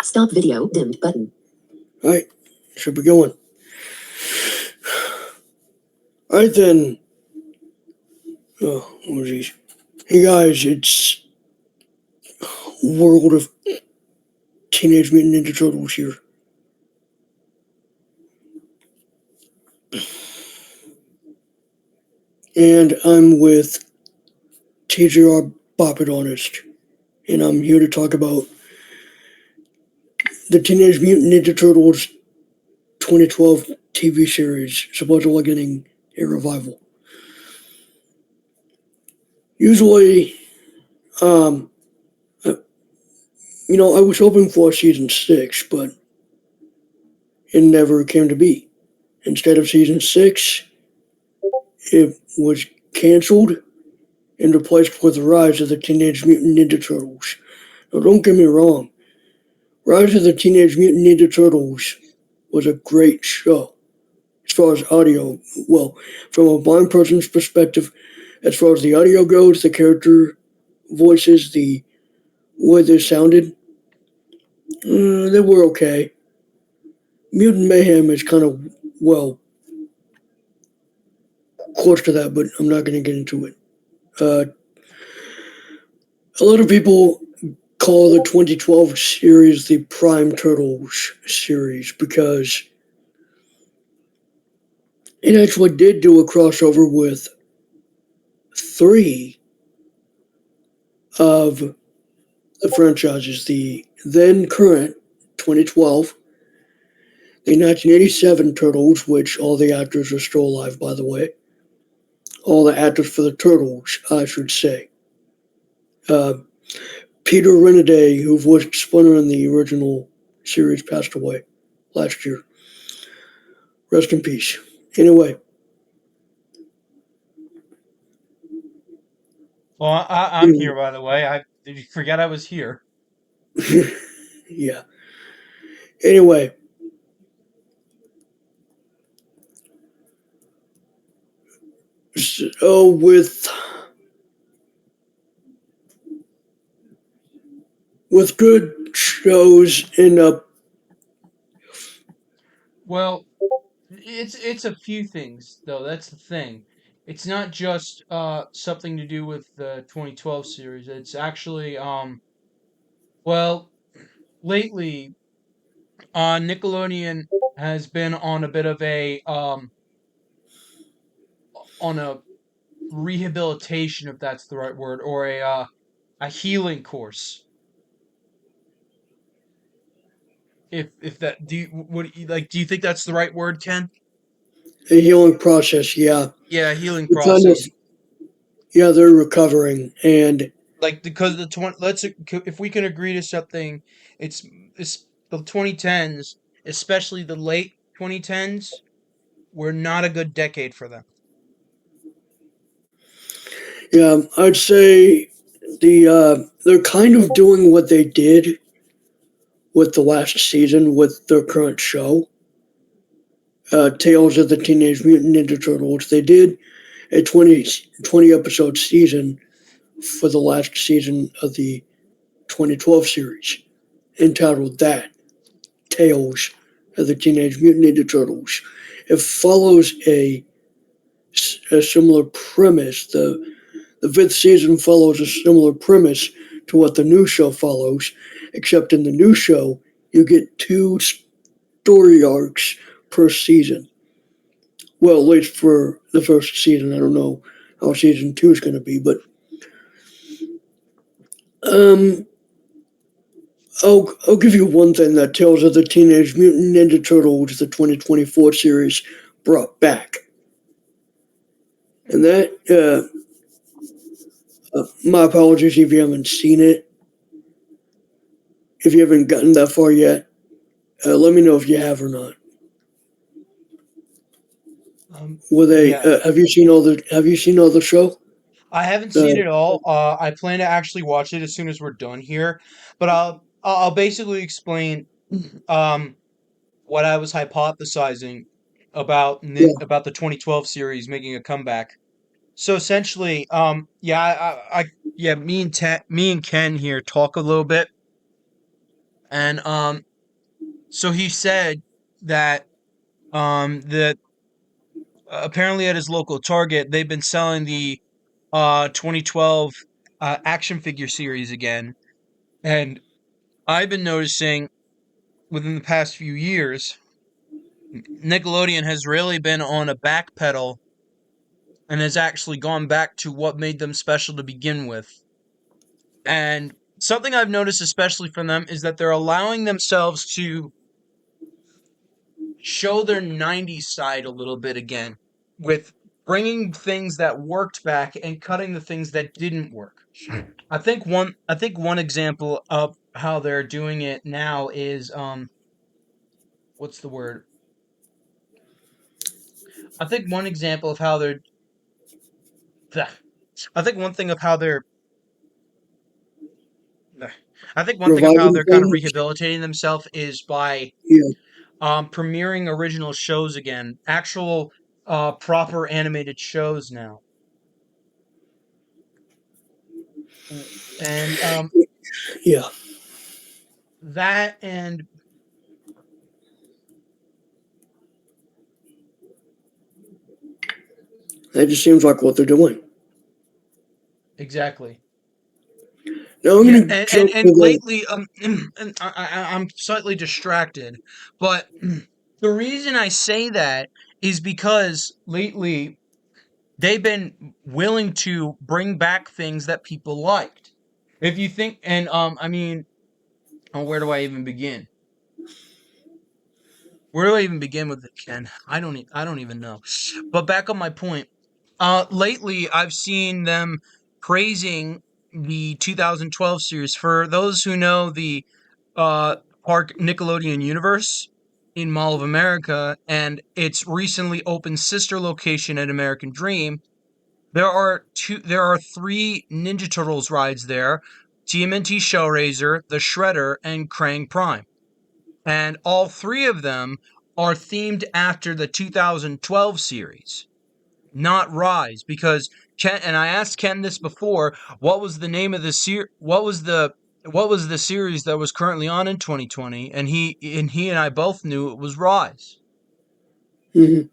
Stop video dimmed button. All right, should be going. All right then. Oh geez. Hey guys, it's World of Teenage Mutant Ninja Turtles here. And I'm with TGR-BOPITARTIST. And I'm here to talk about the Teenage Mutant Ninja Turtles 2012 TV series, supposedly getting a revival. Usually, I was hoping for season 6, but it never came to be. Instead of season 6, it was canceled and replaced with the Rise of the Teenage Mutant Ninja Turtles. Now, don't get me wrong, Rise of the Teenage Mutant Ninja Turtles was a great show. As far as audio, well, from a blind person's perspective, as far as the audio goes, the character voices, the way they sounded, they were okay. Mutant Mayhem is kind of, well, close to that, but I'm not going to get into it. A lot of people call the 2012 series the Prime Turtles series because it actually did do a crossover with 3 of the franchises, the then current 2012, the 1987 Turtles, which all the actors are still alive, by the way. All the actors for the Turtles, I should say. Peter Renaday, who voiced Splinter in the original series, passed away last year. Rest in peace. Anyway. Well, I'm here, by the way. Did you forget I was here? Yeah. Anyway. So with good shows end up. Well, it's a few things though. That's the thing. It's not just something to do with the 2012 series. It's actually well, lately Nickelodeon has been on a bit of on a rehabilitation, if that's the right word, or a healing course. If that do you what like do you think that's the right word, Ken? A healing process, yeah. Yeah, healing It's kind of, process. yeah, they're recovering, and Like because the 20 let's if we can agree to something, it's the 2010s, especially the late 2010s, were not a good decade for them. yeah, I'd say they're kind of doing what they did with the last season with their current show, Tales of the Teenage Mutant Ninja Turtles. They did a 20 episode season for the last season of the 2012 series, entitled that Tales of the Teenage Mutant Ninja Turtles. It follows a similar premise. The 5th season follows a similar premise to what the new show follows, except in the new show, you get 2 story arcs per season. Well, at least for the first season. I don't know how season 2 is going to be, but um, I'll give you one thing that Tales of the Teenage Mutant Ninja Turtles, the 2024 series, brought back. And that, my apologies if you haven't seen it. If you haven't gotten that far yet, let me know if you have or not. Were they? Yeah, Have you seen all the? Have you seen all the show? I haven't seen The it all. I plan to actually watch it as soon as we're done here, but I'll basically explain um what I was hypothesizing about yeah, about the 2012 series making a comeback. So essentially, yeah, yeah, me and Ken here talk a little bit, And so he said that that apparently at his local Target they've been selling the 2012 action figure series again, and I've been noticing within the past few years, Nickelodeon has really been on a back pedal and has actually gone back to what made them special to begin with. And something I've noticed, especially from them, is that they're allowing themselves to show their 90s side a little bit again with bringing things that worked back and cutting the things that didn't work. I think one example of how they're doing it now is what's the word? I think one example of how they're I think one thing of how they're I think one thing of how Reviving they're kind of things. rehabilitating themselves is by Yeah, premiering original shows again, actual proper animated shows now. And yeah. that and That just seems like what they're doing. exactly. Now I'm Yeah, going to and jump and to the. lately, and I'm slightly distracted, but the reason I say that is because lately they've been willing to bring back things that people liked. If you think, and I mean, oh, where do I even begin? Where do I even begin with it, Ken? I don't even know. But back on my point. Lately I've seen them praising the 2012 series. For those who know the uh Park Nickelodeon universe in Mall of America and its recently opened sister location at American Dream, there are three Ninja Turtles rides there: TMNT Shellraiser, the Shredder, and Krang Prime. And all three of them are themed after the 2012 series, not Rise. Because Ken, and I asked Ken this before, what was the name of the what was the series that was currently on in 2020? And he and I both knew it was Rise. Mhm.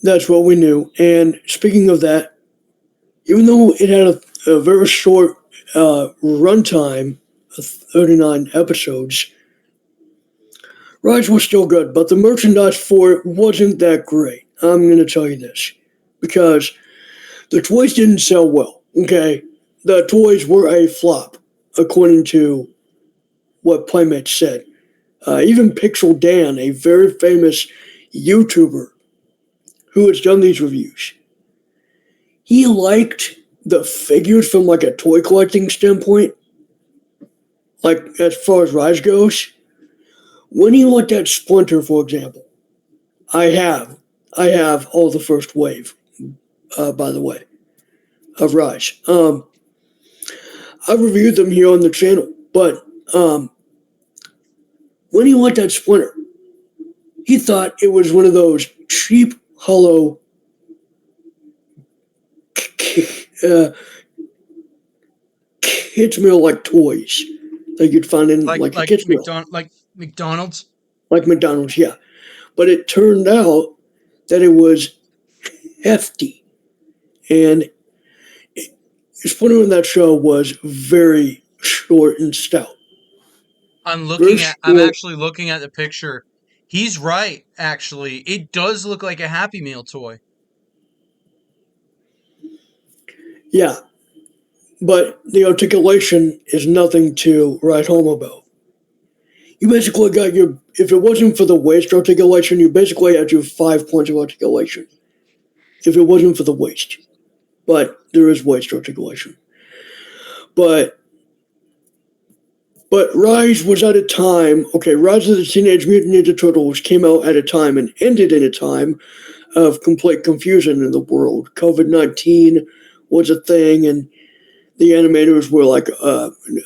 That's what we knew. And speaking of that, even though it had a very short runtime, 39 episodes, Rise was still good, but the merchandise for it wasn't that great. I'm going to tell you this because the toys didn't sell well. Okay, the toys were a flop, according to what Playmates said. Even Pixel Dan, a very famous YouTuber who has done these reviews, he liked the figures from like a toy collecting standpoint, like as far as Rise goes. When he looked at Splinter, for example, I have, I have all the first wave, by the way, of Rise. I've reviewed them here on the channel, but when he looked at Splinter, he thought it was one of those cheap, hollow, uh, kids meal like toys that you'd find in like a kids meal, Like McDonald's. like McDonald's. Yeah, but it turned out that it was hefty, and Splinter in that show was very short and stout. Very I'm short. actually looking at the picture. He's right, actually. It does look like a Happy Meal toy. Yeah, but the articulation is nothing to write home about. You basically got your, if it wasn't for the waist articulation, you basically had your 5 points of articulation. If it wasn't for the waist. But there is waist articulation. But Rise was at a time, okay, Rise of the Teenage Mutant Ninja Turtles came out at a time and ended in a time of complete confusion in the world. COVID 19 was a thing, and the animators were like,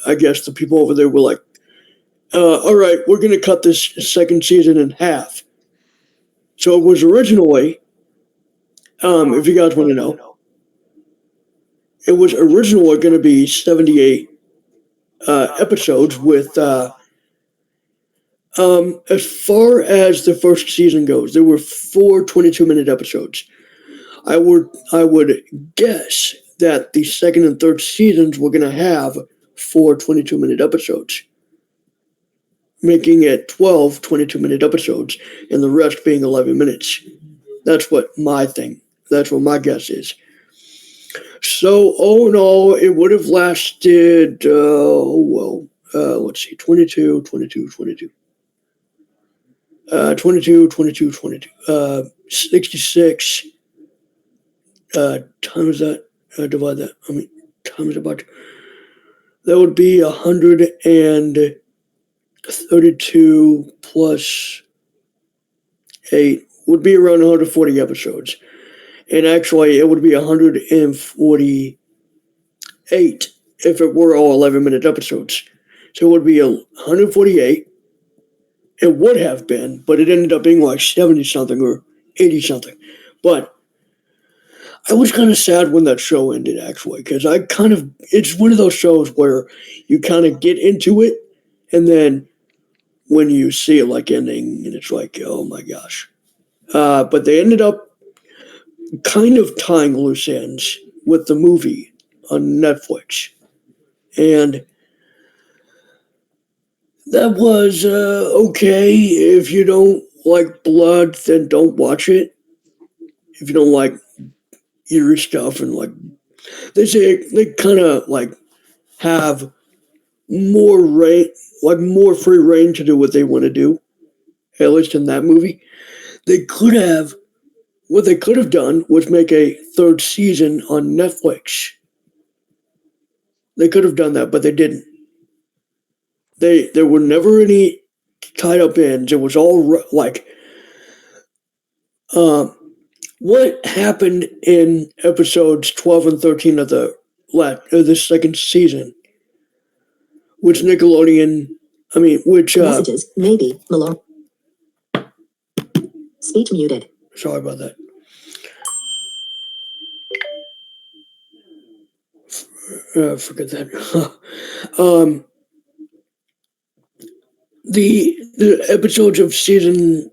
I guess the people over there were like, all right, we're going to cut this second season in half. So it was originally, if you guys want to know, it was originally going to be 78 episodes with As far as the first season goes, there were four 22-minute episodes. I would guess that the second and third seasons were going to have four 22-minute episodes, making it 12 22-minute episodes, and the rest being 11 minutes. That's what my thing. That's what my guess is. So, oh no, it would have lasted, let's see, 22, 22, 22. 22, 22, 22. 66 times that, divide that, times about, that would be 132 plus 8, would be around 140 episodes. And actually, it would be 148 if it were all 11-minute episodes. So it would be 148. It would have been, but it ended up being like 70 something or 80 something. But I was kind of sad when that show ended, actually, because it's one of those shows where you kind of get into it, and then when you see it like ending, and it's like, oh my gosh. But they ended up kind of tying loose ends with the movie on Netflix. And that was okay. If you don't like blood, then don't watch it. If you don't like eerie stuff and like they say they kind of like have more reign, like more free reign to do what they want to do. At least in that movie, they could have what they could have done was make a third season on Netflix. They could have done that, but they didn't. There were never any tied up ends. It was all like um, what happened in episodes 12 and 13 of the second season, which Nickelodeon, which Messages, maybe, Malone. Speech muted. sorry about that. Forget that. um, the episodes of season,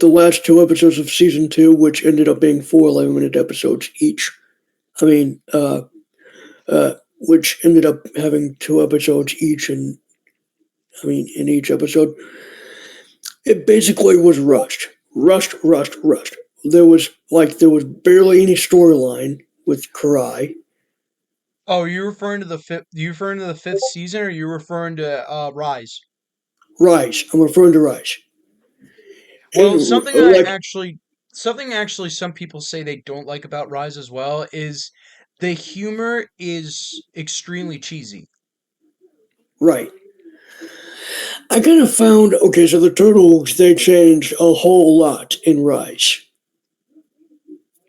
the last two episodes of season two, which ended up being four 11-minute episodes each. I mean, which ended up having two episodes each, and in each episode, it basically was rushed. There was barely any storyline with Karai. Oh, you referring to the fifth? You referring to the fifth season, or are you referring to Rise? Rise. I'm referring to Rise. Well, And like something actually, some people say they don't like about Rise as well is the humor is extremely cheesy. right. I kind of found okay. So the turtles they changed a whole lot in Rise,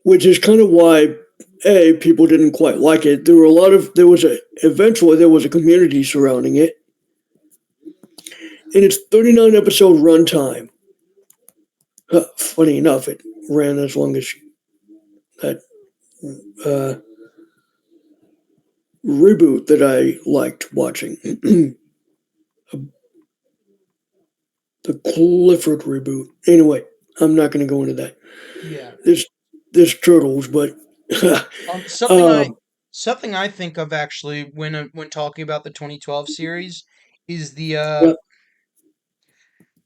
which is kind of why people didn't quite like it. Eventually there was a community surrounding it, and its 39 episode runtime. Funny enough, it ran as long as that uh, reboot that I liked watching, the Clifford reboot. Anyway, I'm not going to go into that. Yeah. This this turtles, but Um, something I um, something I think of actually when talking about the 2012 series is the yeah,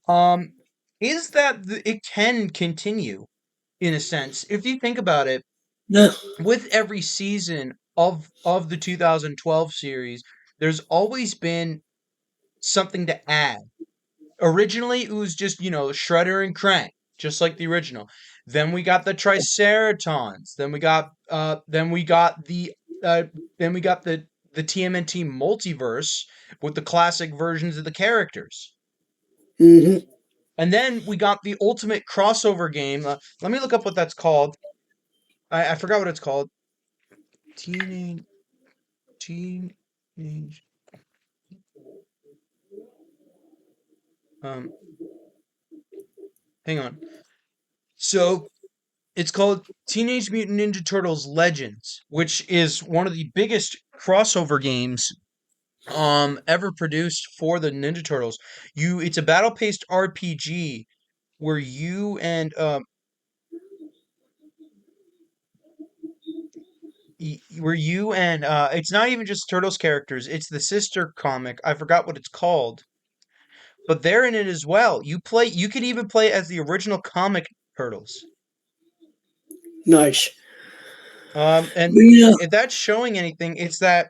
um is that it can continue in a sense. If you think about it, no, with every season of the 2012 series, there's always been something to add. Originally, it was just, Shredder and Krang, just like the original. Then we got the Triceratons. Uh then we got the TMNT multiverse with the classic versions of the characters. hmm And then we got the ultimate crossover game. Let me look up what that's called. I forgot what it's called. Teenage Teenage um hang on. So it's called Teenage Mutant Ninja Turtles Legends, which is one of the biggest crossover games ever produced for the Ninja Turtles. It's a battle-paced RPG where you and it's not even just Turtles characters, it's the sister comic. I forgot what it's called, but they're in it as well. You could even play as the original comic Turtles. Nice. And But yeah. if that's showing anything, it's that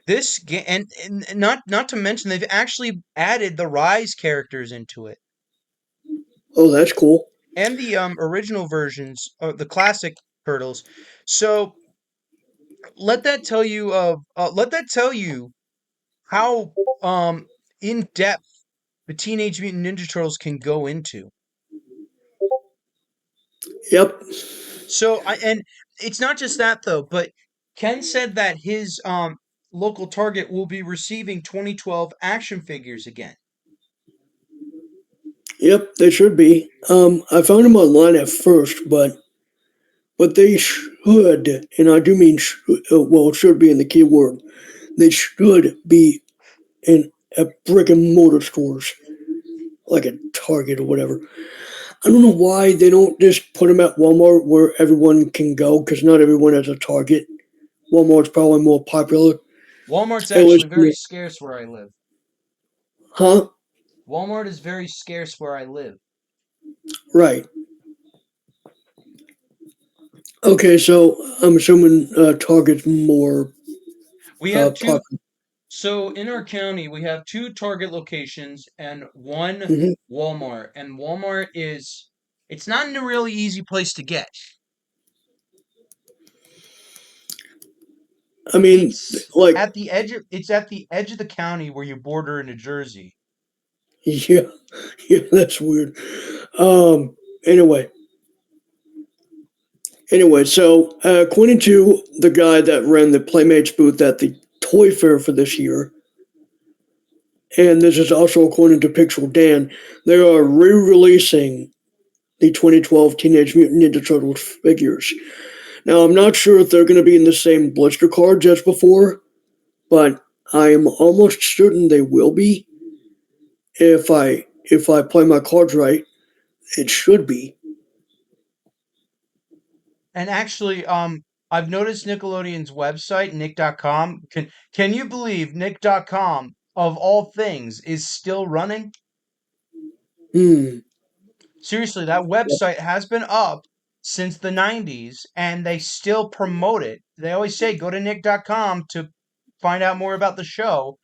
this game, and not to mention they've actually added the Rise characters into it Oh, that's cool. and the original versions of the classic Turtles. So let that tell you how in depth the Teenage Mutant Ninja Turtles can go into. Yep. And it's not just that though, but Ken said that his local Target will be receiving 2012 action figures again. Yep. They should be. I found them online at first, but they should, and I do mean well, should be in the keyword. They should be in brick and mortar stores, like a Target or whatever. I don't know why they don't just put them at Walmart where everyone can go, because not everyone has a Target. Walmart's probably more popular. Walmart's At least, actually very scarce where I live. huh? Walmart is very scarce where I live. Right. Okay, so I'm assuming Target's more We have two popular. So in our county, we have two Target locations and one Hmm. Walmart. And Walmart it's not a really easy place to get. I mean, like, It's at the edge of the county where you border into Jersey. yeah, yeah, that's weird. Um, anyway, so according to the guy that ran the Playmates booth at the Toy Fair for this year, and this is also according to Pixel Dan, they are re-releasing the 2012 Teenage Mutant Ninja Turtles figures. Now, I'm not sure if they're going to be in the same blister cards as before, but I am almost certain they will be. If I play my cards right, it should be. And actually, I've noticed Nickelodeon's website, nick.com. Can you believe nick.com of all things is still running? Hmm. Seriously, that website has been up since the 90s and they still promote it. They always say go to nick.com to find out more about the show.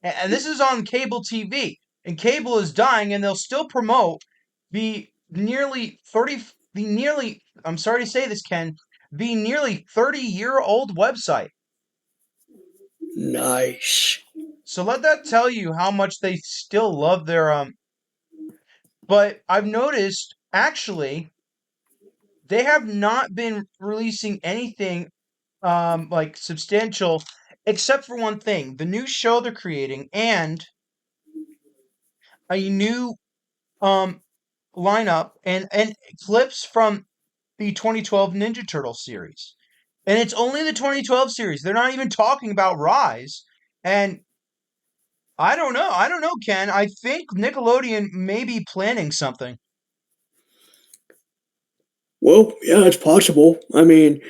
And this is on cable TV. And cable is dying and they'll still promote the nearly 30 the nearly I'm sorry to say this, Ken, the nearly 30-year-old website. Nice. So let that tell you how much they still love their but I've noticed actually they have not been releasing anything like substantial except for one thing, the new show they're creating and a new um lineup and clips from the 2012 Ninja Turtle series. And it's only the 2012 series. They're not even talking about Rise. And I don't know. I don't know, Ken. I think Nickelodeon may be planning something. Well, yeah, it's possible. I mean,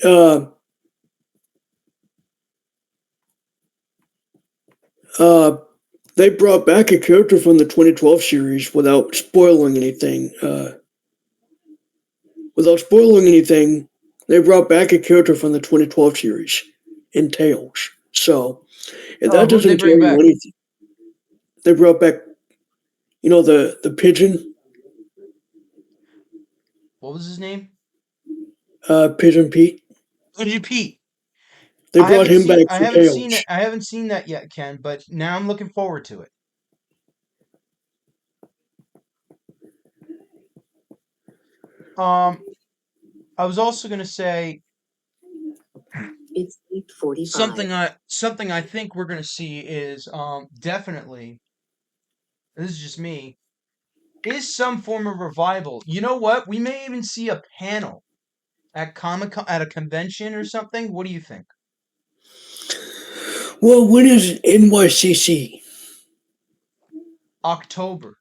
uh, uh, they brought back a character from the 2012 series without spoiling anything. They brought back a character from the 2012 series in Tails. So, if that Who'd they doesn't tell bring you back? anything, they brought back, the pigeon, What was his name? Pigeon Pete. Pigeon Pete. They brought him back I for haven't seen Tails. it. I haven't seen that yet, Ken, but now I'm looking forward to it. Um I was also going to say It's 8:45. something I think we're going to see is definitely this is just me is some form of revival. You know what? We may even see a panel at Comic Con at a convention or something. What do you think? Well, when is NYCC? October.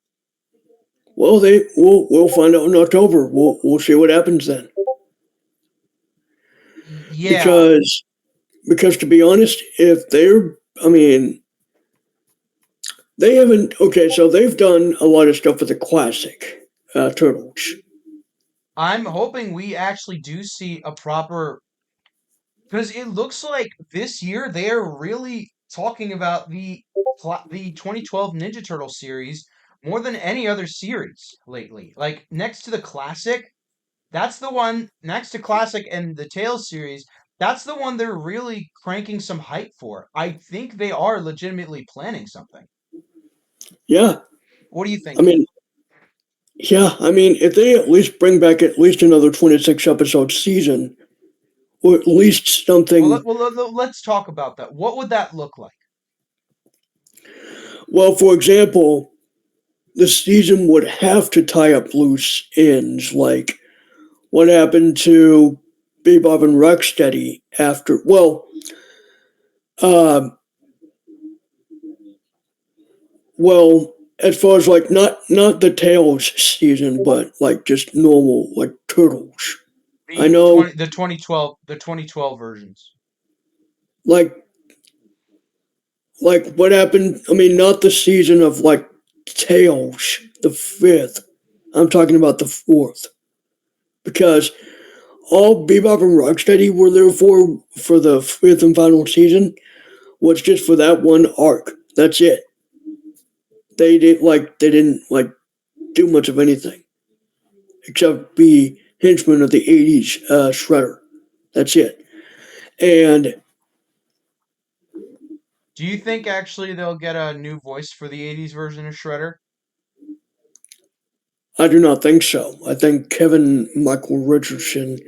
Well, we'll find out in October. We'll see what happens then. Yeah, Because to be honest, if they're, I mean, they haven't. Okay, so they've done a lot of stuff with the classic turtles. I'm hoping we actually do see a proper, because it looks like this year they are really talking about the 2012 Ninja Turtle series more than any other series lately. Like next to the classic, that's the one next to classic and the Tales series. That's the one they're really cranking some hype for. I think they are legitimately planning something. Yeah, What do you I think? mean, yeah, I mean, if they at least bring back at least another 26 episode season, or at least Well, something. let's talk about that. What would that look like? Well, for example, the season would have to tie up loose ends, like what happened to Bebop and Rocksteady after. Uh, well, as far as like not the Tails season, but like just normal like Turtles. I The know, 2012 versions. like what happened. I mean, not the season of like Tails, the fifth. I'm talking about the fourth because all Bebop and Rocksteady were there for the fifth and final season was just for that one arc. That's it. They didn't do much of anything except be henchmen of the '80s Shredder. That's it. And Do you think actually they'll get a new voice for the 80s version of Shredder? I do not think so. I think Kevin Michael Richardson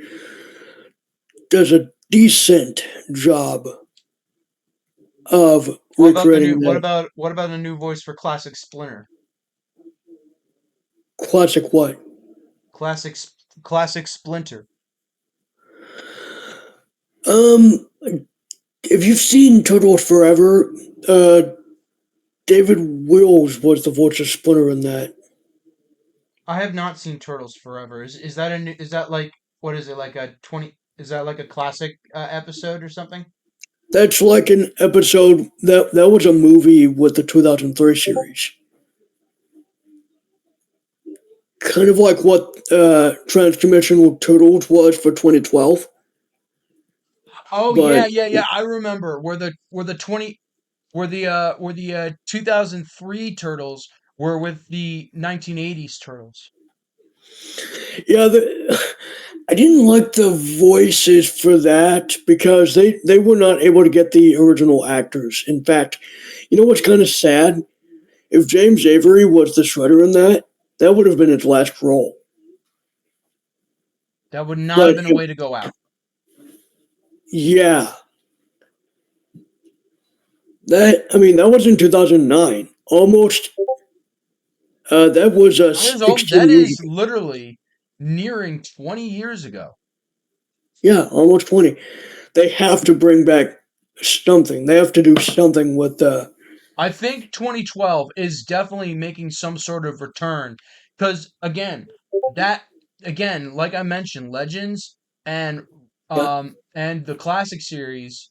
does a decent job of What about the new recreating the what about a new voice for Classic Splinter? classic what. Classic Splinter. Um, if you've seen Turtles Forever, uh, David Wills was the voice of Splinter in that. I have not seen Turtles Forever. Is that a new, is that like what is it like a 20 is that like a classic episode or something? That's like an episode that was a movie with the 2003 series. Kind of like what Transdimensional Turtles was for 2012, Oh but yeah. I remember where the 20 where the 2003 Turtles were with the 1980s Turtles. yeah, I didn't like the voices for that because they were not able to get the original actors. In fact, you know what's kind of sad? If James Avery was the Shredder in that, that would have been his last role. That would not have But been a way to go out. yeah, that was in 2009. Almost. That was That 16 years is ago. literally nearing 20 years ago. Yeah, almost 20. They have to bring back something. They have to do something with I think 2012 is definitely making some sort of return because that like I mentioned, Legends yeah. and the classic series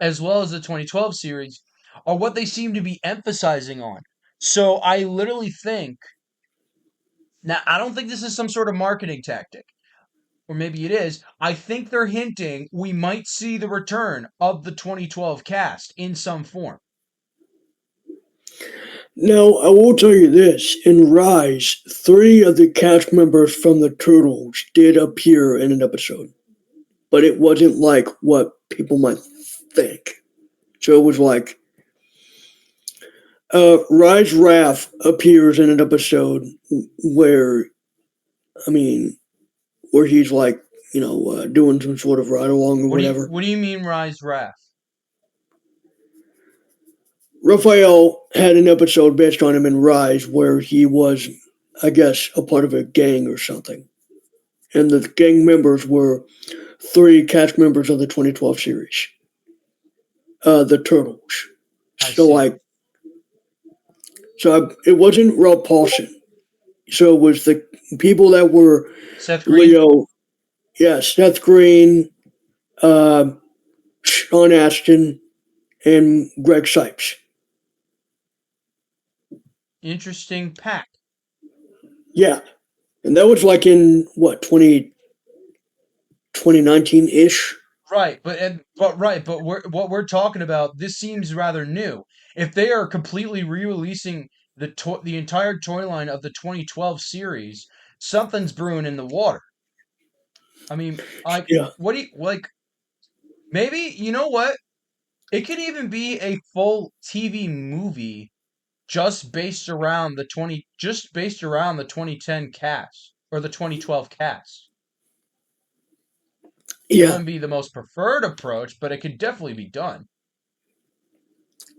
as well as the 2012 series are what they seem to be emphasizing on. So I literally think now I don't think this is some sort of marketing tactic, or maybe it is. I think they're hinting we might see the return of the 2012 cast in some form. Now, I will tell you this. In Rise, three of the cast members from the Turtles did appear in an episode, but it wasn't like what people might think. So it was like Rise Raph appears in an episode where, I mean, where he's like, doing some sort of ride along or whatever. What do you mean Rise Wrath? Raphael had an episode based on him in Rise where he was, I guess, a part of a gang or something. And the gang members were three cast members of the 2012 series. the Turtles. I So see. like, it wasn't Rob Paulson. So it was the people that were Seth Green? Leo, yeah, Seth Green, uh, Sean Astin, and Greg Sipes. Interesting pack. Yeah, and that was like in what 2019 ish. Right, but what we're talking about, this seems rather new. If they are completely re-releasing the entire toy line of the 2012 series, something's brewing in the water. I mean, like, Yeah, what do you like? Maybe you know what? It could even be a full TV movie just based around the 2010 cast or the 2012 cast. It yeah. wouldn't be the most preferred approach, but it could definitely be done.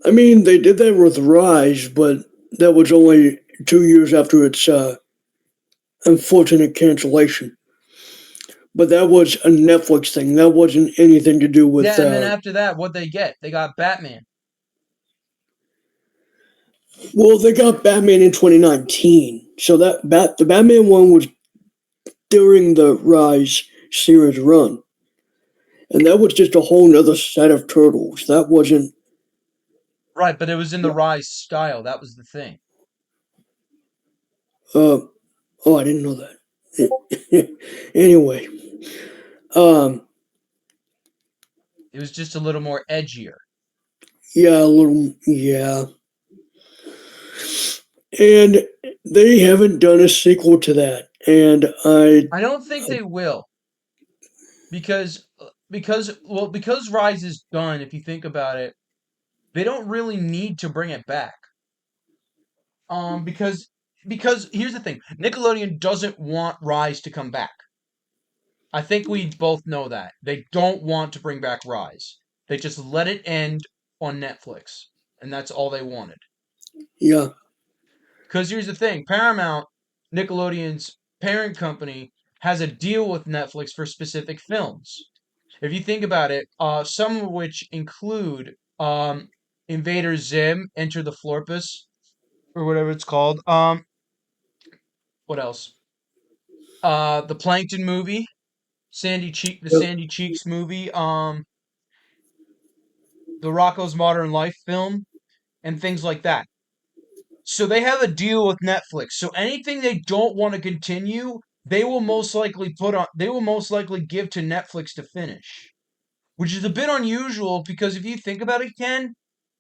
I mean, they did that with Rise, but that was only 2 years after its unfortunate cancellation. But that was a Netflix thing. That wasn't anything to do with. Yeah, and then after that, what they get? They got Batman. Well, they got Batman in 2019, so the Batman one was during the Rise series run, and that was just a whole nother set of turtles. That wasn't. Right, but it was in the Rise style. That was the thing. Uh, oh, I didn't know that. Anyway, um, It was just a little more edgier. yeah, a little, yeah, and they haven't done a sequel to that, and I don't think they will because Rise is done. If you think about it, they don't really need to bring it back. Because here's the thing, Nickelodeon doesn't want Rise to come back. I think we both know that. They don't want to bring back Rise. They just let it end on Netflix. And that's all they wanted. yeah, Because here's the thing, Paramount, Nickelodeon's parent company, has a deal with Netflix for specific films. If you think about it, some of which include Invader Zim, Enter the Florpus, or whatever it's called. What else? The Plankton movie, the yep, Sandy Cheeks movie, the Rocco's Modern Life film, and things like that. So they have a deal with Netflix. So anything they don't want to continue, they will most likely give to Netflix to finish. Which is a bit unusual because if you think about it, Ken,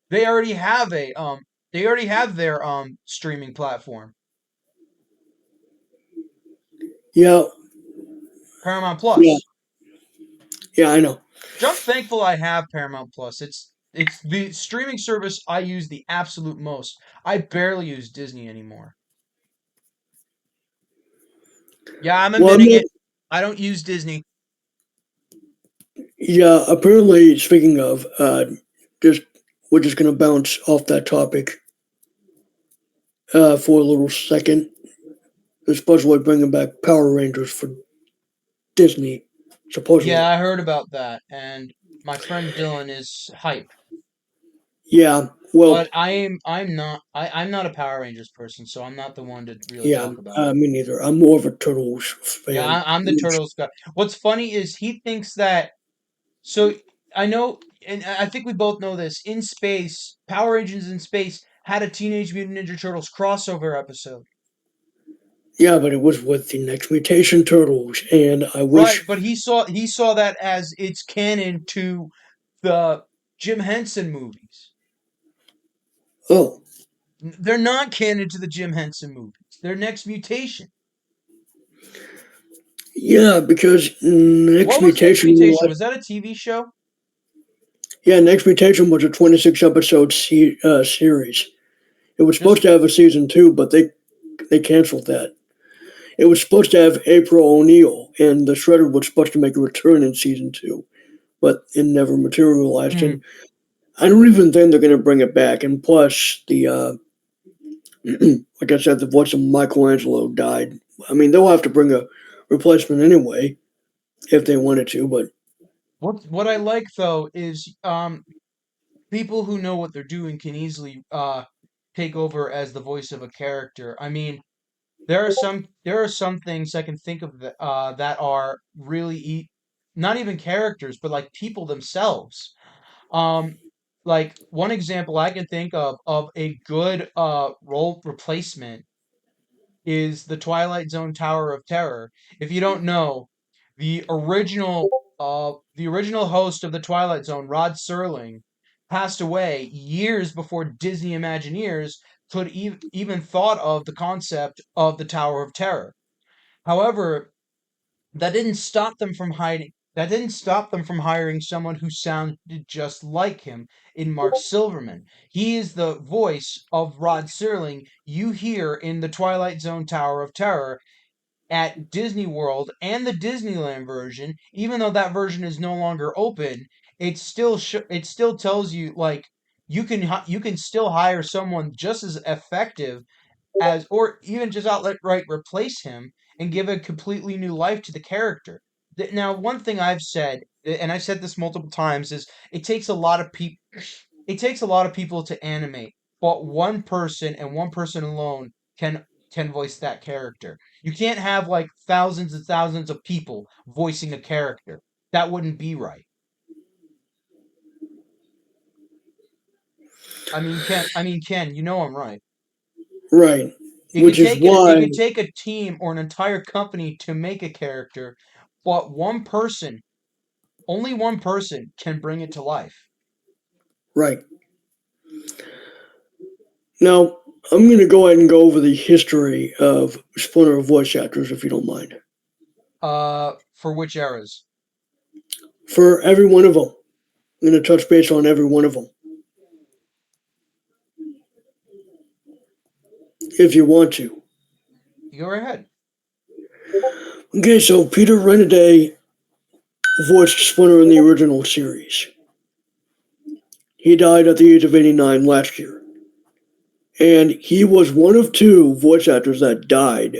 they already have their streaming platform, yeah, Paramount yeah, Plus. yeah. I know. Which I'm thankful I have Paramount Plus. It's the streaming service I use the absolute most. I barely use Disney anymore. Yeah, I'm Well, I'm admitting not. it. I don't use Disney. Yeah, apparently, speaking of, just we're just gonna bounce off that topic for a little second. They're supposedly bringing back Power Rangers for Disney, Yeah, supposedly. I heard about that, and my friend Dylan is hype. Yeah, well, But I'm not a Power Rangers person, so I'm not the one to really yeah, talk about it. me neither. I'm more of a Turtles Yeah, fan. I'm the Turtles guy. What's funny is he thinks that so I know, and I think we both know this. In space, Power Rangers in space had a Teenage Mutant Ninja Turtles crossover episode. Yeah, but it was with the Next Mutation Turtles, and I Right, wish. but he saw that as it's canon to the Jim Henson movies. Oh, They're not canon to the Jim Henson movies. They're Next Mutation. yeah, because Next What was Next Mutation, Mutation? Was that a TV show? yeah, Next Mutation was a 26 episode series. It was supposed Just to have a season two, but they canceled that. It was supposed to have April O'Neil, and the Shredder was supposed to make a return in season two, but it never materialized. mm, And I don't even think they're going to bring it back. And plus, like I said, the voice of Michelangelo died. I mean, they'll have to bring a replacement anyway if they wanted to, but what I like though is people who know what they're doing can easily take over as the voice of a character. I mean, there are some things I can think of that are really not even characters, but like people themselves. Um, like one example I can think of a good role replacement is the Twilight Zone Tower of Terror. If you don't know, the original host of the Twilight Zone, Rod Serling, passed away years before Disney Imagineers could even thought of the concept of the Tower of Terror. However, that didn't stop them from hiring someone who sounded just like him in Mark Silverman. He is the voice of Rod Serling you hear in the Twilight Zone Tower of Terror at Disney World and the Disneyland version. Even though that version is no longer open, it still tells you like you can still hire someone just as effective as, or even just outright replace him and give a completely new life to the character. Now, one thing I've said, and I've said this multiple times, is it takes a lot of people to animate, but one person and one person alone can voice that character. You can't have like thousands and thousands of people voicing a character. That wouldn't be right. Ken, you know I'm right. Right. It Which could is take it why, could take a team or an entire company to make a character, but only one person can bring it to life. right. Now, I'm going to go ahead and go over the history of Splinter voice actors, if you don't mind. For which eras? For every one of them. I'm going to touch base on every one of them, if you want to. You go right ahead. Okay, so Peter Renaday voiced Splinter in the original series. He died at the age of 89 last year. And he was one of two voice actors that died.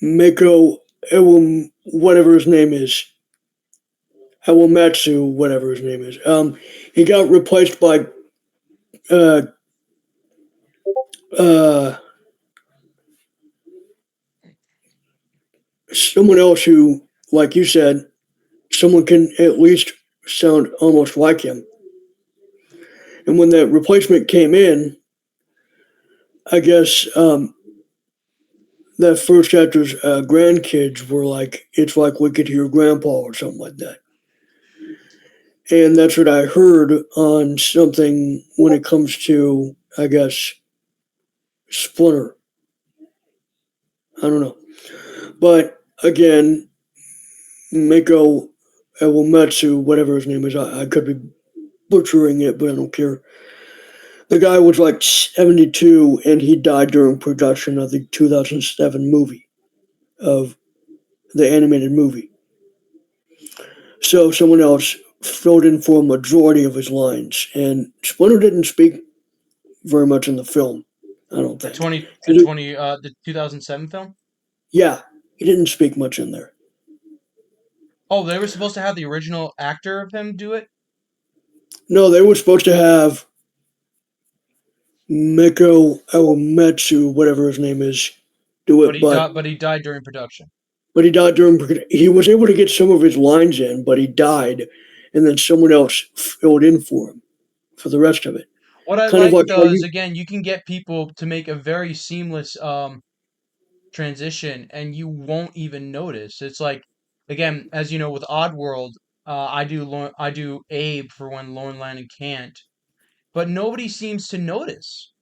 Mako whatever his name is, Iwamatsu, whatever his name is. He got replaced by uh, uh, someone else who, like you said, someone can at least sound almost like him. And when that replacement came in, I guess that first actor's grandkids were like, it's like we could hear grandpa or something like that. And that's what I heard on something when it comes to, I guess, Splinter. I don't know. But again, Mako Iwamatsu, whatever his name is, I could be butchering it, but I don't care. The guy was like 72 and he died during production of the 2007 movie, of the animated movie. So someone else filled in for a majority of his lines. And Splinter didn't speak very much in the film, I don't The think. 2007 film. Yeah, he didn't speak much in there. Oh, they were supposed to have the original actor of him do it, No, they were supposed to have Miko Iwamatsu, whatever his name is, do but it, he died. But he died during production. he died during. He was able to get some of his lines in, but he died, and then someone else filled in for him for the rest of it. What I Kind of like like how though is you. again you can get people to make a very seamless transition and you won't even notice. It's like again, as you know, with Oddworld, I do Abe for when Lorne Lanning can't, but nobody seems to notice.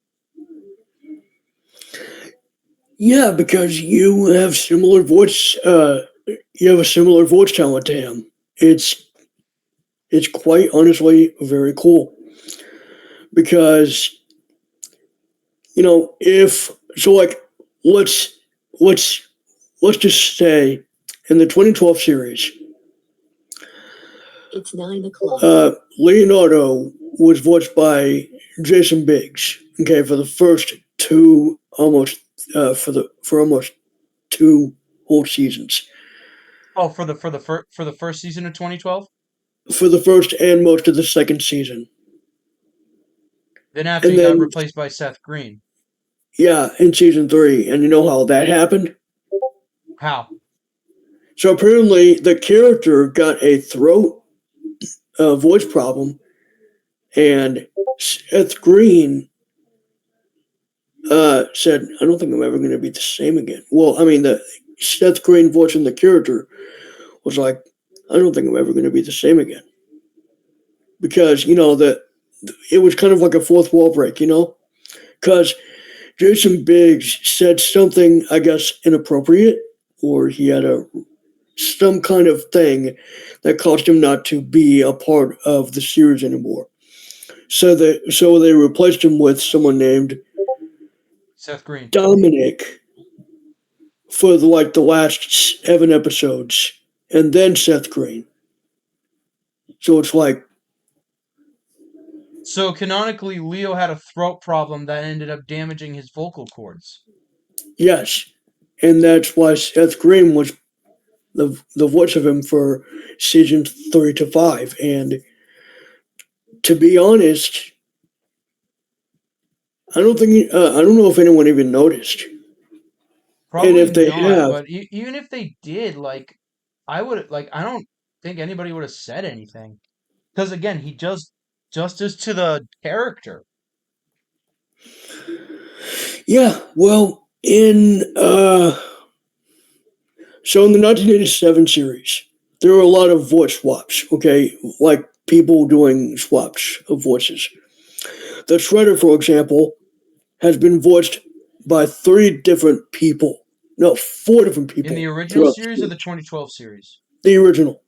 Yeah, because you have similar voice. You have a similar voice talent to him. It's quite honestly very cool because if so, like let's let's let's just say in the 2012 series, It's 9 o'clock. Leonardo was voiced by Jason Biggs. Okay, for the first two almost for almost two whole seasons. Oh, for the first season of 2012. for the first and most of the second season. Then after And he got then, replaced by Seth Green. yeah, in season 3. And you know how that happened? How? So apparently the character got a throat voice problem, and Seth Green said, "I don't think I'm ever going to be the same again." Well, I mean, the Seth Green voicing the character was like, "I don't think I'm ever going to be the same again," because it was kind of like a fourth wall break, because Jason Biggs said something, I guess, inappropriate, or he had some kind of thing that caused him not to be a part of the series anymore. So they replaced him with someone named Seth Green. Dominic for the last 7 episodes, and then Seth Green. So it's like, So canonically, Leo had a throat problem that ended up damaging his vocal cords. yes, and that's why Seth Green was the voice of him for season 3 to 5. And to be honest, I don't know if anyone even noticed, and Probably if they not, have, but even if they did, I don't think anybody would have said anything. Because again, he does justice to the character. yeah. Well, in the 1987 series, there were a lot of voice swaps. Okay, like people doing swaps of voices. The Shredder, for example, has been voiced by 3 different people. No, 4 different In the people original throughout the series or the series. 2012 series? The original,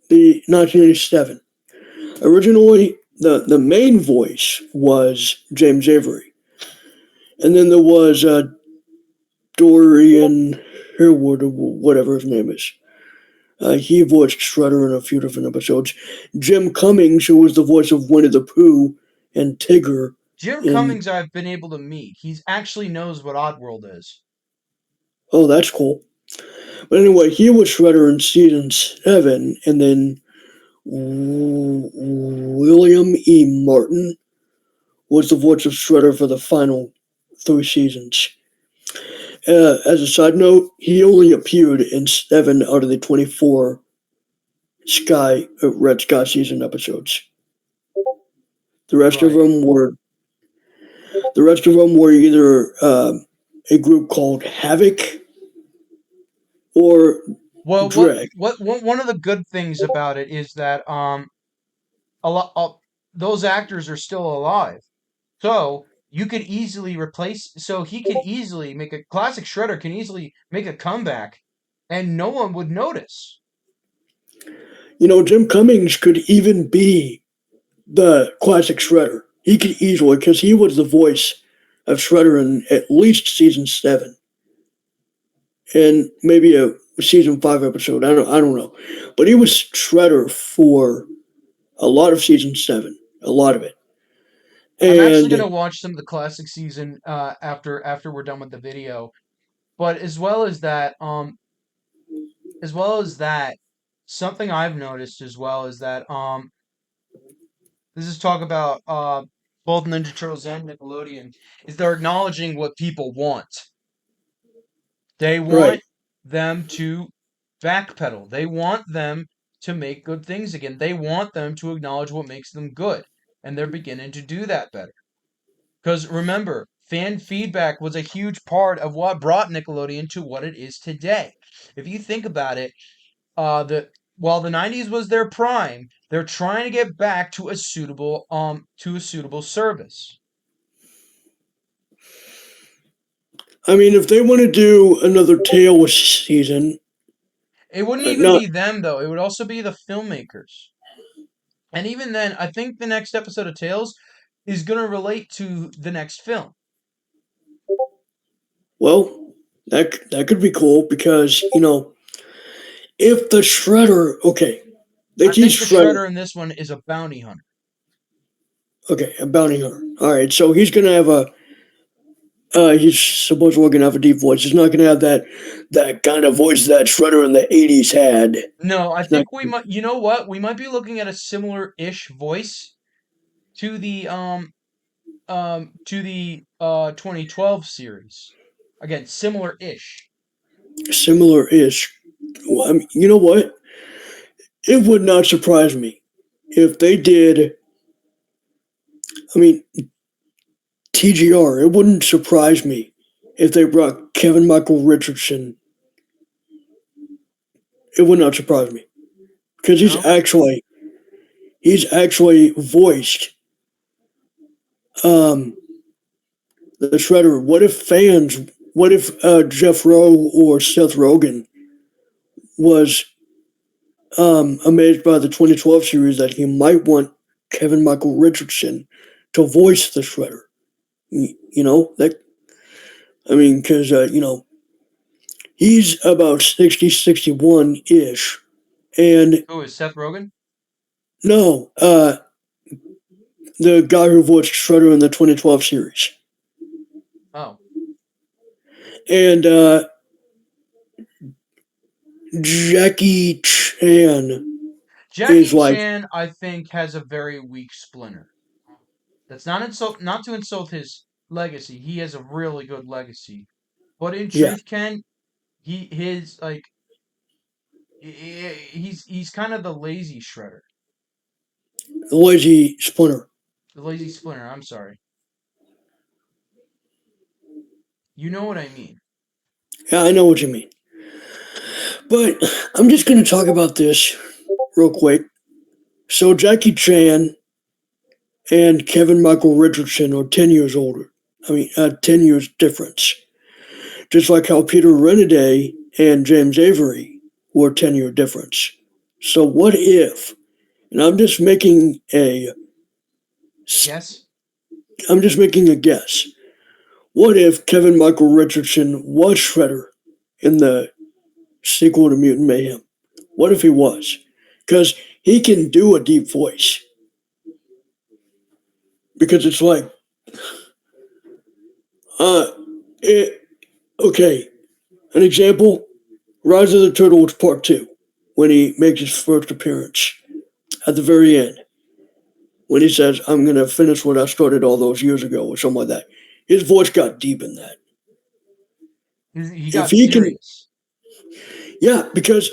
the 1987. Originally, the main voice was James Avery, and then there was Dorian Harewood, or whatever his name is. He voiced Shredder in a few different episodes. Jim Cummings, who was the voice of Winnie the Pooh and Tigger Jim in. Cummings I've been able to meet. He actually knows what Oddworld is. Oh, that's cool. But anyway, he was Shredder in season 7, and then William E. Martin was the voice of Shredder for the final 3 seasons. As a side note, he only appeared in 7 out of the 24 Red Sky season episodes. The rest of Right. them were either a group called Havoc or Well, Dreg. one of the good things about it is that a lot those actors are still alive. So you could easily replace. So he can easily make a classic Shredder can easily make a comeback, and no one would notice. Jim Cummings could even be the classic Shredder. He could easily, because he was the voice of Shredder in at least season 7, and maybe a season 5 episode. I don't know, but he was Shredder for a lot of season 7, a lot of it, I'm actually gonna and watch some of the classic season after we're done with the video. But as well as that, something I've noticed as well is that this is talk about both Ninja Turtles and Nickelodeon is they're acknowledging what people want. They right. want them to backpedal. They want them to make good things again. They want them to acknowledge what makes them good. And they're beginning to do that better. Because remember, fan feedback was a huge part of what brought Nickelodeon to what it is today. If you think about it, the while the 90s was their prime, they're trying to get back to a suitable service. I mean, if they want to do another Tales season, It wouldn't even not be them though. It would also be the filmmakers. And even then, I think the next episode of Tales is going to relate to the next film. well, that could be cool because if the Shredder, okay, they I tease think the Shredder, Shredder in this one is a bounty hunter. okay, a bounty hunter. All right, so he's gonna have He's supposedly gonna have a deep voice. He's not gonna have that kind of voice that Shredder in the '80s had. No, I It's not. think we might. You know what? We might be looking at a similar-ish voice to the 2012 series. Again, similar-ish. Similar-ish. Well, I mean, you know what? It would not surprise me if they did. I mean, TGR. It wouldn't surprise me if they brought Kevin Michael Richardson. It would not surprise me because No? he's actually voiced um, the Shredder. What if Jeff Rowe or Seth Rogen was amazed by the 2012 series that he might want Kevin Michael Richardson to voice the Shredder? You know that. I mean, because he's about 60, 61 ish, and Who is Seth Rogen? no, the guy who voiced Shredder in the 2012 series, Oh. and Jackie Chan is Jackie like, Chan, I think, has a very weak splinter. That's not to insult his legacy. He has a really good legacy. But in yeah, truth, Ken, he his like he's kind of the lazy shredder. the lazy splinter. The lazy splinter, I'm sorry. You know what I mean. Yeah, I know what you mean. But I'm just going to talk about this real quick. So Jackie Chan and Kevin Michael Richardson are 10 years older. 10 years difference. Just like how Peter Renaday and James Avery were 10-year difference. So what if, and Yes? I'm just making a guess. What if Kevin Michael Richardson was Shredder in the sequel to Mutant Mayhem? What if he was? Because he can do a deep voice. Because it's like, uh, it, okay, an example, Rise of the Turtles Part 2, when he makes his first appearance at the very end, when he says, I'm going to finish what I started all those years ago, or something like that. His voice got deep in that. He If got he can, serious. yeah, because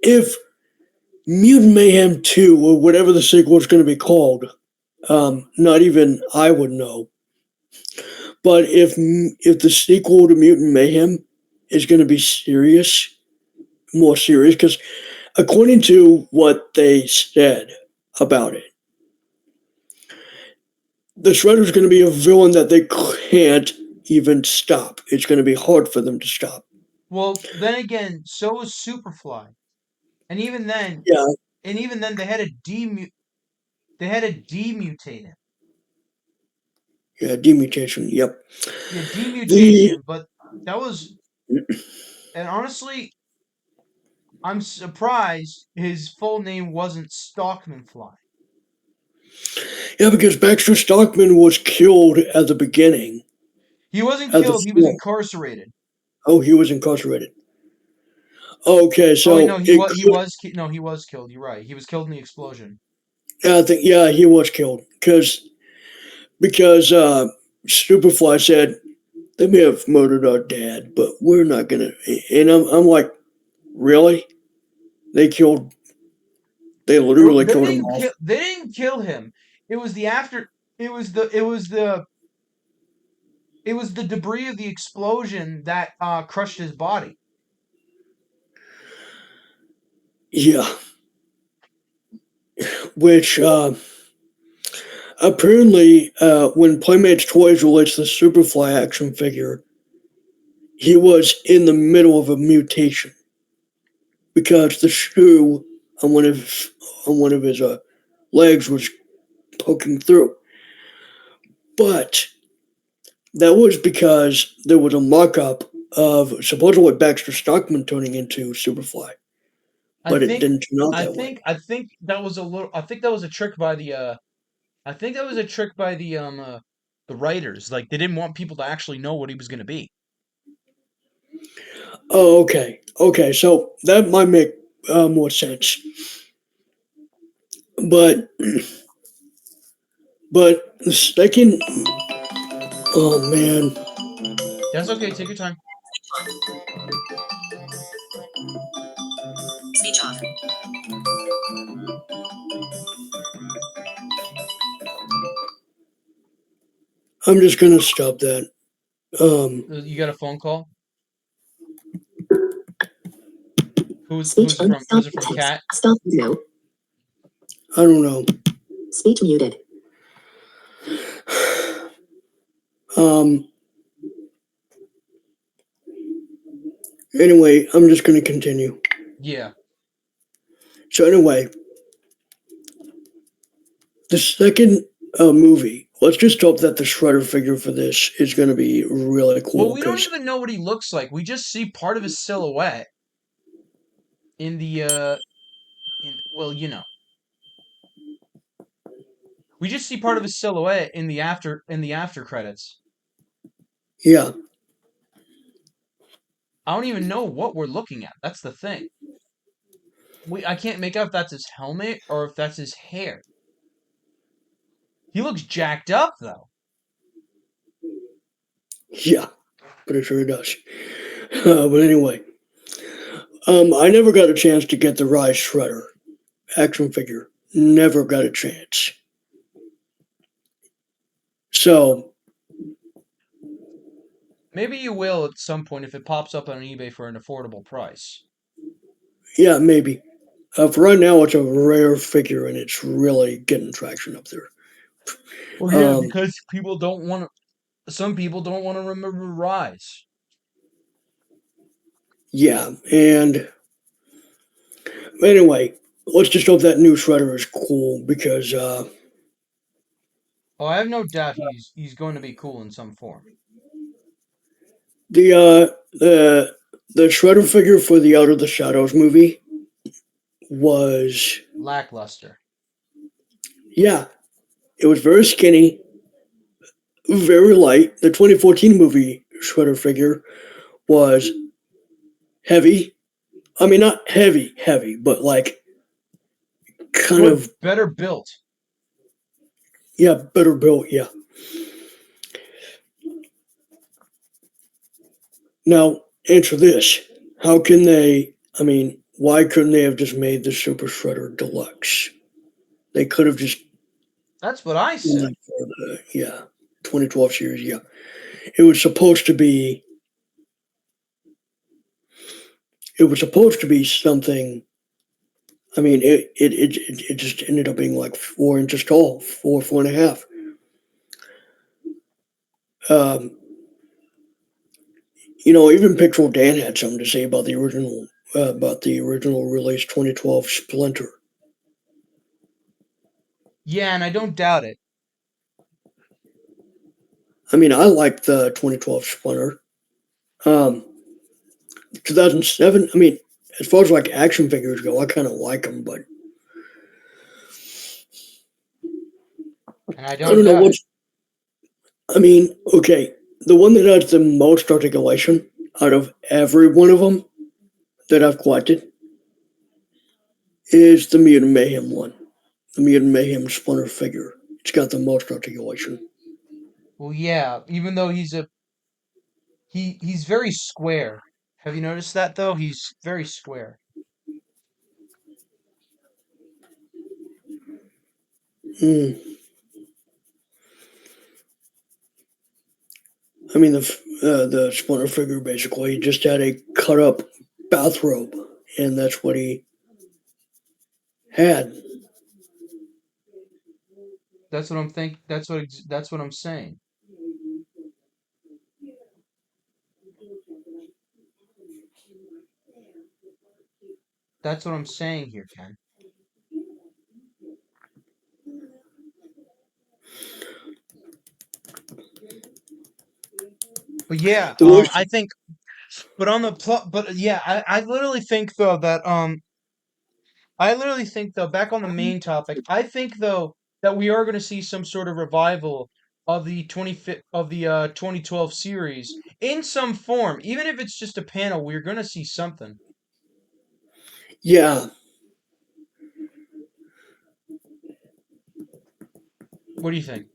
if Mutant Mayhem 2, or whatever the sequel is going to be called, not even I would know, but if the sequel to Mutant Mayhem is going to be serious, more serious, because according to what they said about it, the Shredder's going to be a villain that they can't even stop. It's going to be hard for them to stop. Well, then again, so was Superfly. And even then, Yeah, they had to demutate him. yeah, demutation. Yep. Yeah, The demutation, but that was and honestly, I'm surprised his full name wasn't Stockman Fly. yeah, because Baxter Stockman was killed at the beginning He wasn't at the killed, he was store. incarcerated. Oh, he was incarcerated. Okay, Oh wait, no, so it could. he was killed. You're right. He was killed in the explosion. Yeah, I think yeah, he was killed because Superfly said they may have murdered our dad, but we're not gonna. And I'm like, really? They killed. They literally killed him off. They didn't kill him. It was the after it was the it was the it was the debris of the explosion that crushed his body. Yeah, which apparently, when Playmates Toys released the Superfly action figure, he was in the middle of a mutation because the shoe on one of his legs was poking through. But that was because there was a mock-up of supposedly Baxter Stockman turning into Superfly, I but it think didn't turn out that way. I think that was a little I think that was a trick by the I think that was a trick by the writers. Like they didn't want people to actually know what he was going to be. Oh, okay. Okay, so that might make more sense. But the second, oh man, That's okay. Take your time. Speech off. I'm just gonna stop that. You got a phone call? Speech Who's it on. from? Stop Was it from text. Cat? Stop no. I don't know. Speech muted. Um, anyway, I'm just gonna continue. Yeah. So anyway, the second movie. Let's just hope that the Shredder figure for this is gonna be really Well, cool we don't because even know what he looks like. We just see part of his silhouette in the well, we just see part of his silhouette in the after credits. yeah, I don't even know what we're looking at. That's the thing. I can't make out if that's his helmet or if that's his hair. He looks jacked up though. yeah, pretty sure it does. But anyway, I never got a chance to get the Rise Shredder action figure. Never got a chance. So Maybe you will at some point if it pops up on eBay for an affordable price. yeah, maybe. For right now, it's a rare figure, and it's really getting traction up there. Well, yeah, Um, because people don't want to. Some people don't want to remember Rise. yeah, and anyway, let's just hope that new Shredder is cool because Oh, I have no doubt he's going to be cool in some form. the uh, the the Shredder figure for the Out of the Shadows movie was, Lackluster. yeah, it was very skinny, very light. The 2014 movie Shredder figure was heavy. I mean, not heavy, heavy, but like kind Good, of, better built. yeah, better built, yeah. Now, answer this. How can they, I mean, why couldn't they have just made the Super Shredder Deluxe? They could have just, That's what I said. yeah, 2012 series, yeah. It was supposed to be, it was supposed to be something. I mean, it just ended up being like 4 inches tall, 4.5. Um, even Pixel Dan had something to say about the original release 2012 Splinter. Yeah, and I don't doubt it. I mean, I like the 2012 Splinter. Um, 2007. I mean, as far as like action figures go, I kind of like them, but And I I don't don't know doubt it. what's. I mean, okay, the one that has the most articulation out of every one of them that I've collected is the Mutant Mayhem one, the Mutant Mayhem Splinter figure. It's got the most articulation. Well, yeah, even though he's very square. Have you noticed that though? He's very square. Hmm. I mean, the Splinter figure basically just had a cut up bathrobe, and that's what he had. That's what I'm think. That's what I'm saying. That's what I'm saying here, Ken. But yeah, The most. I think. But on the but yeah, I literally think though that I literally think though back on the main topic, I think though that we are going to see some sort of revival of the 2012 series in some form, even if it's just a panel. We're gonna see something. Yeah, What do you think?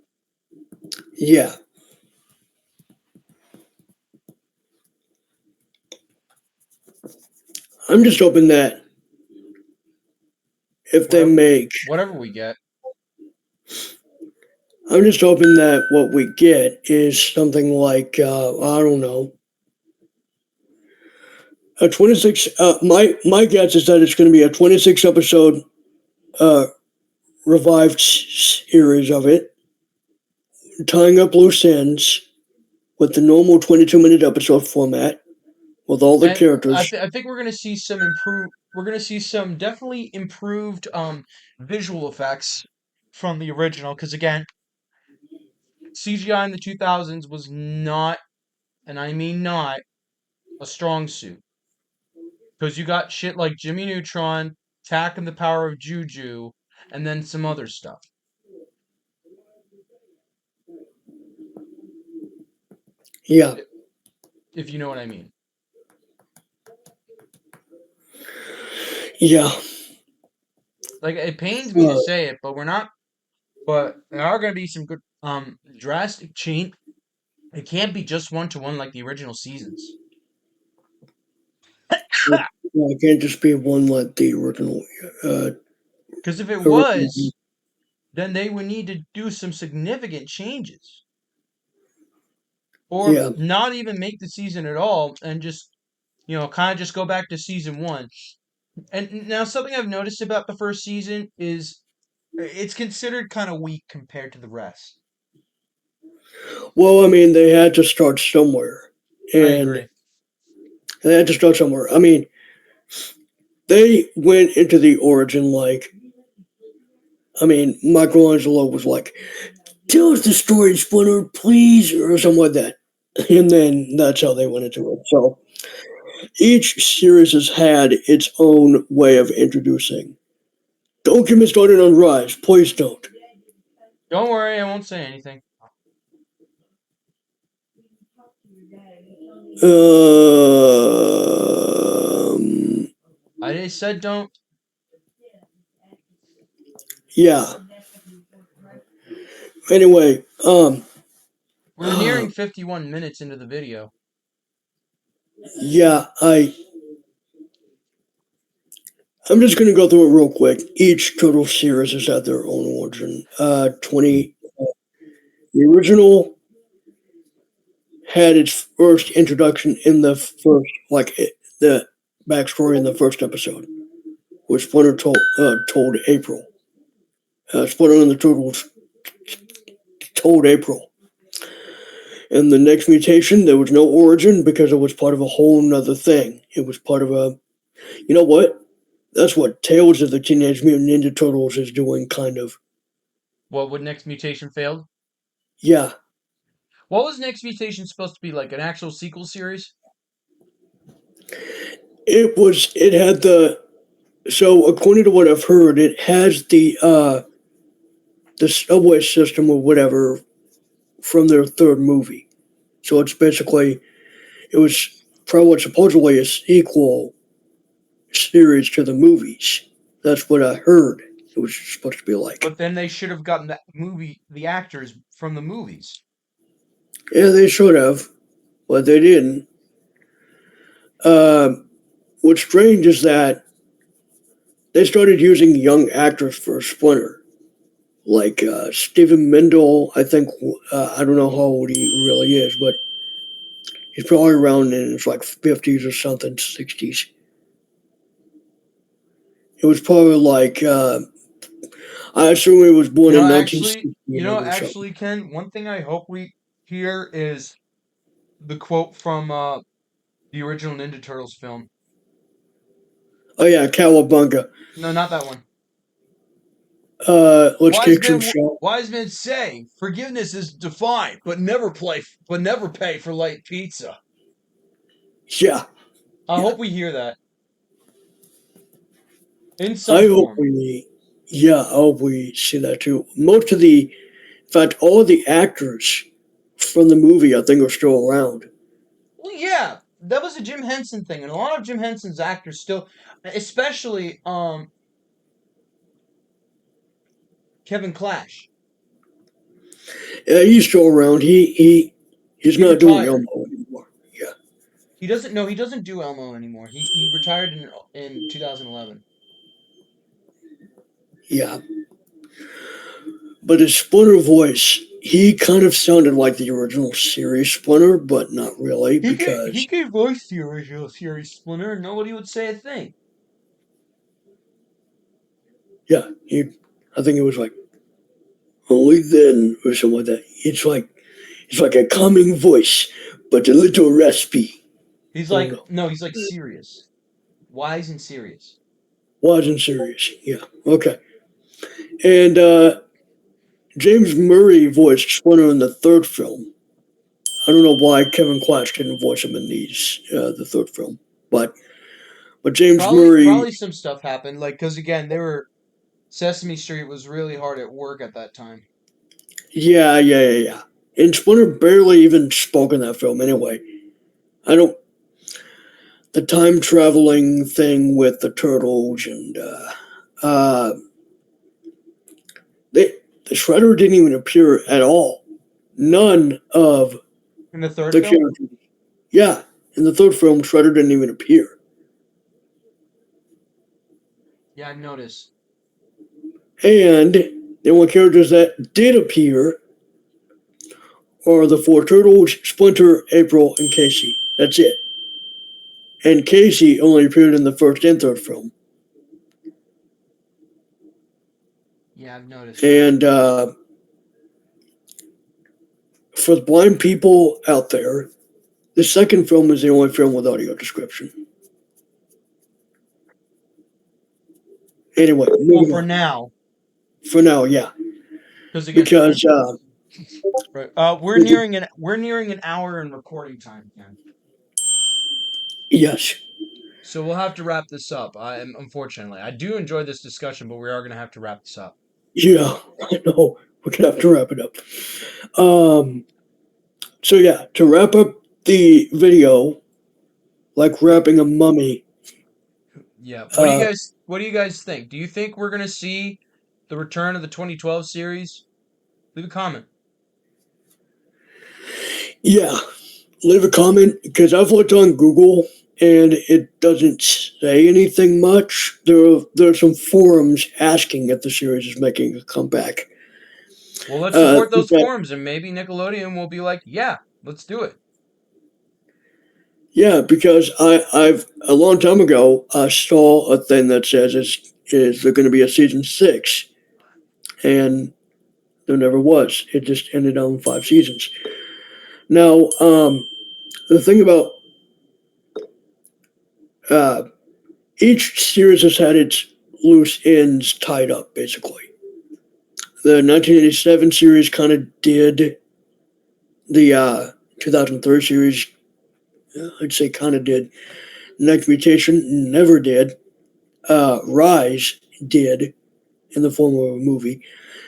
yeah. I'm just hoping that if they Whatever, make, whatever we get. I'm just hoping that what we get is something like, I don't know, a 26. My guess is that it's going to be a 26 episode uh, revived series of it, tying up loose ends with the normal 22-minute episode format with all the And characters. I think we're gonna see some improve. We're gonna see some definitely improved visual effects from the original. Because again, CGI in the 2000s was not, and I mean not, a strong suit. Because you got shit like Jimmy Neutron, Tack and the Power of Juju, and then some other stuff. Yeah, If you know what I mean. yeah. Like it pains me to Uh, say it, but we're not. But there are gonna be some good drastic change. It can't be just one to one like the original seasons. it can't just be one like the original. Uh, Because if it original. was, then they would need to do some significant changes. Or Yeah. not even make the season at all and just, kind of just go back to season one. And now something I've noticed about the first season is it's considered kind of weak compared to the rest. Well, I mean, they had to start somewhere, I and agree. they had to start somewhere. I mean, they went into the origin like, I mean, Michelangelo was like, "Tell us the story, Splinter, please," or something like that, and then that's how they went into it. So each series has had its own way of introducing. Don't get me started on Rise, please don't. Don't worry, I won't say anything. Um, I just said don't. yeah. Anyway, We're nearing 51 minutes into the video. yeah, I'm just gonna go through it real quick. Each total series has had their own origin. 20. The original had its first introduction in the first, the backstory in the first episode, which Splinter told April. Splinter and the Turtles told April. In the next mutation, there was no origin because it was part of a whole nother thing. It was part of a. You know what? That's what Tales of the Teenage Mutant Ninja Turtles is doing, kind of. What would Next Mutation failed? Yeah. What was Next Mutation supposed to be like? An actual sequel series? It had the. So, according to what I've heard, it has the subway system or whatever from their third movie. So it's basically, it was probably supposedly a sequel series to the movies. That's what I heard it was supposed to be like. But then they should have gotten the actors from the movies. Yeah, they should have, but they didn't. Uh, what's strange is that they started using young actors for Splinter. Like Stephen Mendel, I think, I don't know how old he really is, but he's probably around in his like 50s or something, 60s. It was probably like, I assume he was born in 1968 or something. Actually, Ken, one thing I hope we hear is the quote from the original Ninja Turtles film. Oh, yeah, Cowabunga. No, not that one. Let's kick some shot. Wise men say forgiveness is defined, but never pay for light pizza. Yeah, I yeah. hope we hear that in some I hope form. we, yeah, I hope we see that too. Most of the In fact, all of the actors from the movie, I think, are still around. Well, yeah, that was a Jim Henson thing, and a lot of Jim Henson's actors still, especially Kevin Clash. Yeah, he's still around. He's He not doing retired. Elmo anymore. Yeah, He doesn't. No, he doesn't do Elmo anymore. He retired in 2011. yeah. But his Splinter voice, he kind of sounded like the original series Splinter, but not really He because, gave voice to the original series Splinter, and nobody would say a thing. yeah, I think it was like only then or something like that. It's like a calming voice, but a little raspy. He's I don't like, know. no, he's like serious, wise and serious. Wasn't serious. Yeah, okay. And James Murray voiced Splinter in the third film. I don't know why Kevin Clash didn't voice him in the third film, but James Probably Murray, some stuff happened, like because again, they were Sesame Street was really hard at work at that time. yeah. And Splinter barely even spoke in that film anyway. I don't. The time traveling thing with the turtles and uh, the Shredder didn't even appear at all. None of In the third the film, characters. Yeah, in the third film, Shredder didn't even appear. yeah, I've noticed. And the only characters that did appear are the four turtles, Splinter, April, and Casey. That's it. And Casey only appeared in the first and third film. Yeah, I've noticed that. And for the blind people out there, the second film is the only film with audio description. Anyway, Well, moving for on. now, For now, yeah, because again, because right, with the, we're nearing an hour in recording time, Ken. yes, So we'll have to wrap this up. Unfortunately, I do enjoy this discussion, but we are going to have to wrap this up. yeah, I know we're gonna have to wrap it up. Um, so yeah, to wrap up the video, like wrapping a mummy. Yeah. Uh, What do you guys think? Do you think we're going to see the return of the 2012 series? Leave a comment. yeah, leave a comment because I've looked on Google and it doesn't say anything much. There are some forums asking if the series is making a comeback. Well, let's support In those fact, forums, and maybe Nickelodeon will be like, "Yeah, let's do it." yeah, because I've a long time ago I saw a thing that says is there going to be a season 6, and there never was. It just ended on 5 seasons. Now, the thing about uh, each series has had its loose ends tied up, basically. The 1987 series kind of did. The 2003 series, I'd say, kind of did. Next Mutation never did. Rise did in the form of a movie.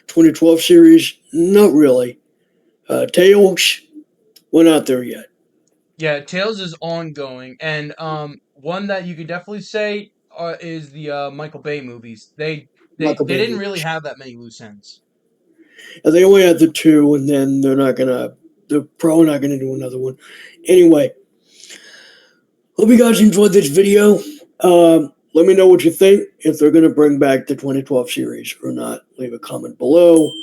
2012 series, not really. Tales, we're not there yet. Yeah, Tales is ongoing, and one that you could definitely say is the Michael Bay movies. Michael They Bay didn't really movies. have that many loose ends. And they only had the two, and then they're probably not gonna do another one. Anyway, hope you guys enjoyed this video. Let me know what you think, if they're gonna bring back the 2012 series or not. Leave a comment below.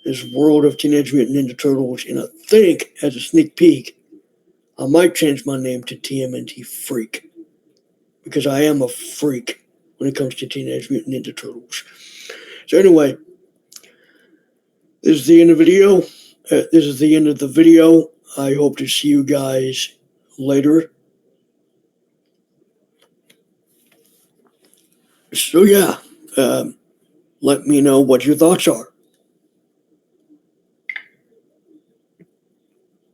This World of Teenage Mutant Ninja Turtles, and I think, as a sneak peek, I might change my name to TMNT Freak, because I am a freak when it comes to Teenage Mutant Ninja Turtles. So anyway, this is the end of the video. This is the end of the video. I hope to see you guys later. So yeah, let me know what your thoughts are.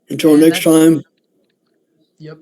Until And next that's time, Yep.